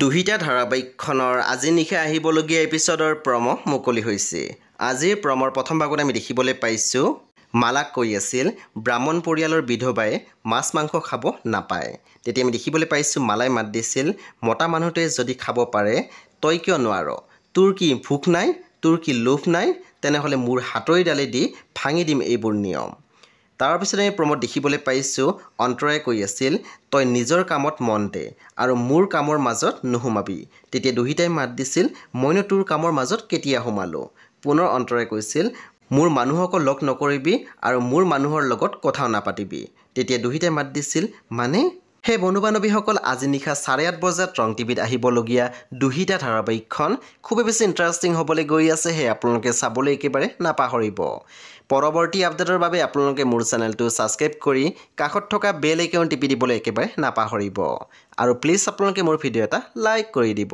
দুহিতা ধাৰাবাহিকখনৰ আজি নিশা আহিবলগীয়া এপিছডৰ প্ৰম' মুকলি হৈছে। আজিৰ প্ৰমৰ প্ৰথম ভাগত আমি দেখিবলৈ পাইছোঁ মালাক কৈ আছিল ব্ৰাহ্মণ পৰিয়ালৰ বিধৱাই মাছ মাংস খাব নাপায়। তেতিয়া আমি দেখিবলৈ পাইছোঁ মালাই মাত দিছিল মতা মানুহটোৱে যদি খাব পাৰে তই কিয় নোৱাৰ? তোৰ কি ভোক নাই? তোৰ কি লোভ নাই? তেনেহ'লে মোৰ হাতৰিডালে দি ভাঙি দিম এইবোৰ নিয়ম। তাৰপিছত আমি প্ৰমত দেখিবলৈ পাইছোঁ অন্তৰাই কৈ আছিল তই নিজৰ কামত মন দে আৰু মোৰ কামৰ মাজত নোসোমাবি। তেতিয়া দুহিতাই মাত দিছিল মইনো তোৰ কামৰ মাজত কেতিয়া সোমালোঁ? পুনৰ অন্তৰাই কৈছিল মোৰ মানুহকো লগ নকৰিবি আৰু মোৰ মানুহৰ লগত কথাও নাপাতিবি। তেতিয়া দুহিতাই মাত দিছিল মানে? সেই বন্ধু বান্ধৱীসকল আজি নিশা 8:30 বজাত ৰং টিভিত আহিবলগীয়া দুহিতা ধাৰাবাহিকখন খুবেই বেছি ইণ্টাৰেষ্টিং হ'বলৈ গৈ আছে। সেই আপোনালোকে চাবলৈ একেবাৰে নাপাহৰিব। পৰৱৰ্তী আপডেটৰ বাবে আপোনালোকে মোৰ চেনেলটো ছাবস্ক্ৰাইব কৰি কাষত থকা বেল আইকন টিপি দিবলৈ একেবাৰে নাপাহৰিব আৰু প্লিজ আপোনালোকে মোৰ ভিডিঅ' এটা লাইক কৰি দিব।